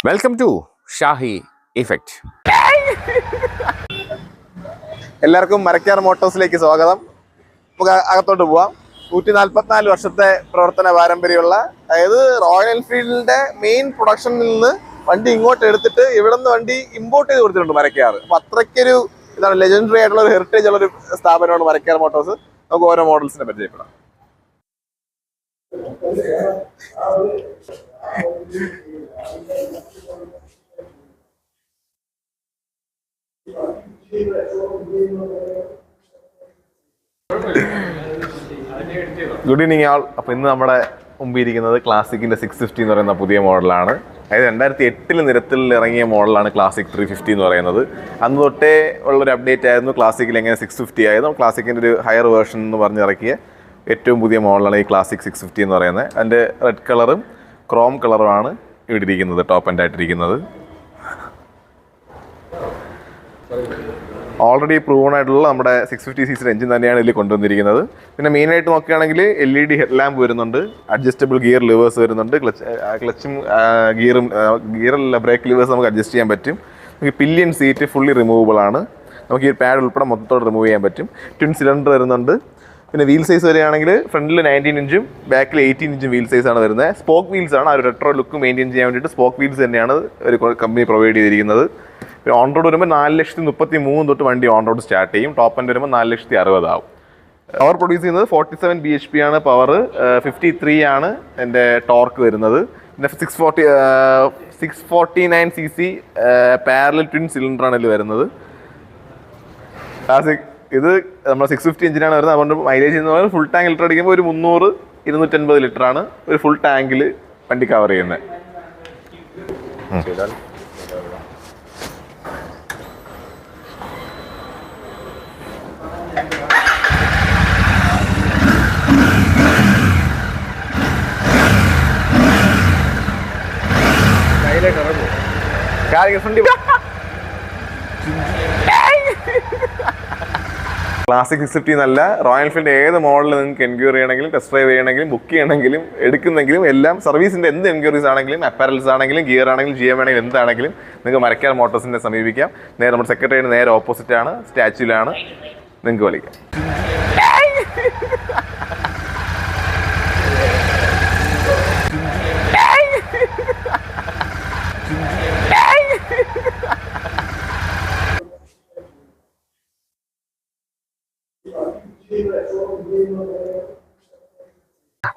Welcome to Shahi effect. എല്ലാവർക്കും മരക്കാർ മോട്ടോഴ്സിലേക്ക് സ്വാഗതം. നമുക്ക് അകത്തോട്ട് പോവാം. 144 വർഷത്തെ പ്രവർത്തന പാരമ്പര്യമുള്ള, അതായത് റോയൽ എൻഫീൽഡിന്റെ മെയിൻ പ്രൊഡക്ഷനിൽ നിന്ന് വണ്ടി ഇങ്ങോട്ട് എടുത്തിട്ട് ഇവിടെ നിന്ന് വണ്ടി ഇമ്പോർട്ട് ചെയ്ത് കൊടുത്തിട്ടുണ്ട് മരക്കാർ. അപ്പൊ അത്രയ്ക്കൊരു ഇതാണ്, ലെജൻഡറി ആയിട്ടുള്ള ഒരു ഹെറിറ്റേജ് ഉള്ള ഒരു സ്ഥാപനമാണ് മരക്കാർ മോട്ടോഴ്സ്. നമുക്ക് ഓരോ മോഡൽസിനെ പരിചയപ്പെടാം. ഗുഡ് ഈവനിങ് ആൾ. അപ്പോൾ ഇന്ന് നമ്മുടെ മുമ്പിൽ ഇരിക്കുന്നത് ക്ലാസിക്കിൻ്റെ 650 എന്ന് പറയുന്ന പുതിയ മോഡലാണ്. അതായത് 2008 നിരത്തിൽ ഇറങ്ങിയ മോഡലാണ് ക്ലാസിക് 350 എന്ന് പറയുന്നത്. അന്ന് തൊട്ടേ ഉള്ളൊരു അപ്ഡേറ്റ് ആയിരുന്നു ക്ലാസിക്കിൽ എങ്ങനെ 650 ആയിരുന്നു. ക്ലാസിക്കിൻ്റെ ഒരു ഹയർ വേർഷൻ എന്ന് പറഞ്ഞിറക്കിയ ഏറ്റവും പുതിയ മോഡലാണ് ഈ ക്ലാസിക് 650 എന്ന് പറയുന്നത്. അതിൻ്റെ റെഡ് കളറും ക്രോം കളറുമാണ് ഇവിടെ ഇരിക്കുന്നത്, ടോപ്പ് എൻഡ് ആയിട്ടിരിക്കുന്നത്. ഓൾറെഡി പ്രൂവൺ ആയിട്ടുള്ള നമ്മുടെ 650cc എഞ്ചിൻ തന്നെയാണ് ഇതിൽ കൊണ്ടുവന്നിരിക്കുന്നത്. പിന്നെ മെയിനായിട്ട് നോക്കുകയാണെങ്കിൽ LED ഹെഡ് ലാമ്പ് വരുന്നുണ്ട്, അഡ്ജസ്റ്റബിൾ ഗിയർ ലിവേഴ്സ് വരുന്നുണ്ട്, ക്ലച്ചും ഗിയറല്ല ബ്രേക്ക് ലിവേഴ്സ് നമുക്ക് അഡ്ജസ്റ്റ് ചെയ്യാൻ പറ്റും. നമുക്ക് പില്ലിയൻ സീറ്റ് ഫുള്ളി റിമൂവബിൾ ആണ്. നമുക്ക് ഈ പാഡ് ഉൾപ്പെടെ മൊത്തത്തോടെ റിമൂവ് ചെയ്യാൻ പറ്റും. ട്വിൻ സിലിണ്ടർ വരുന്നുണ്ട്. പിന്നെ വീൽ സൈസ് വരികയാണെങ്കിൽ ഫ്രണ്ടിൽ 19 ഇഞ്ചും ബാക്കിൽ 18 ഇഞ്ചും വീൽ സൈസാണ് വരുന്നത്. സ്പോക്ക് വീൽസ് ആണ്. ആ ഒരു റെട്രോ ലുക്ക് മെയിൻറ്റെയിൻ ചെയ്യാൻ വേണ്ടിയിട്ട് സ്പോക്ക് വീൽസ് തന്നെയാണ് ഒരു കമ്പനി പ്രൊവൈഡ് ചെയ്തിരിക്കുന്നത്. ഓൺ റോഡ് വരുമ്പോൾ 4,33,000 തൊട്ട് വണ്ടി ഓൺ റോഡ് സ്റ്റാർട്ട് ചെയ്യും. ടോപ്പ് എൻഡ് വരുമ്പോൾ 4,60,000 ആവും. പവർ പ്രൊഡ്യൂസ് ചെയ്യുന്നത് 47 bhp ആണ് പവർ, 53 ആണ് എൻ്റെ ടോർക്ക് വരുന്നത്. പിന്നെ 649cc പാരലൽ ട്വിൻ സിലിണ്ടറാണ് ഇതിൽ വരുന്നത്. ക്ലാസിക് ഇത് നമ്മൾ 650 എഞ്ചിനാണ് വരുന്നത്. അതുകൊണ്ട് മൈലേജ് എന്ന് പറയുന്നത് ഫുൾ ടാങ്ക് ലിറ്റർ അടിക്കുമ്പോൾ ഒരു 300-250 ലിറ്ററാണ് ഒരു ഫുൾ ടാങ്കിൽ വണ്ടി കവർ ചെയ്യുന്നത്. ക്ലാസിക് 650 എന്നല്ല, റോയൽ എൻഫീൽഡ് ഏത് മോഡൽ നിങ്ങൾക്ക് എൻക്വയറി ചെയ്യണമെങ്കിലും, ടെസ്റ്റ് ഡ്രൈവ് ചെയ്യണമെങ്കിലും, ബുക്ക് ചെയ്യണമെങ്കിലും, എടുക്കുന്നെങ്കിലും എല്ലാം സർവീസിൻ്റെ എന്ത് എൻക്വയറീസ് ആണെങ്കിലും, അപ്പാരൽസ് ആണെങ്കിലും, ഗിയർ ആണെങ്കിലും, GM ആണെങ്കിലും എന്താണെങ്കിലും നിങ്ങൾക്ക് മരക്കാർ മോട്ടോഴ്സിനെ സമീപിക്കാം. നേരെ നമ്മുടെ സെക്രട്ടറിയുടെ നേരെ ഓപ്പോസിറ്റ് ആണ്, സ്റ്റാച്യൂലാണ്. നിങ്ങൾക്ക് വിളിക്കാം.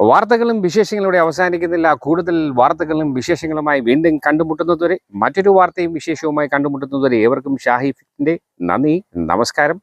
വാർത്തകളും വിശേഷങ്ങളും ഇവിടെ അവസാനിക്കുന്നില്ല. കൂടുതൽ വാർത്തകളും വിശേഷങ്ങളുമായി വീണ്ടും കണ്ടുമുട്ടുന്നതുവരെ, മറ്റൊരു വാർത്തയും വിശേഷവുമായി കണ്ടുമുട്ടുന്നതുവരെ ഏവർക്കും ഷാഹി ഇഫക്റ്റിന്റെ നന്ദി, നമസ്കാരം.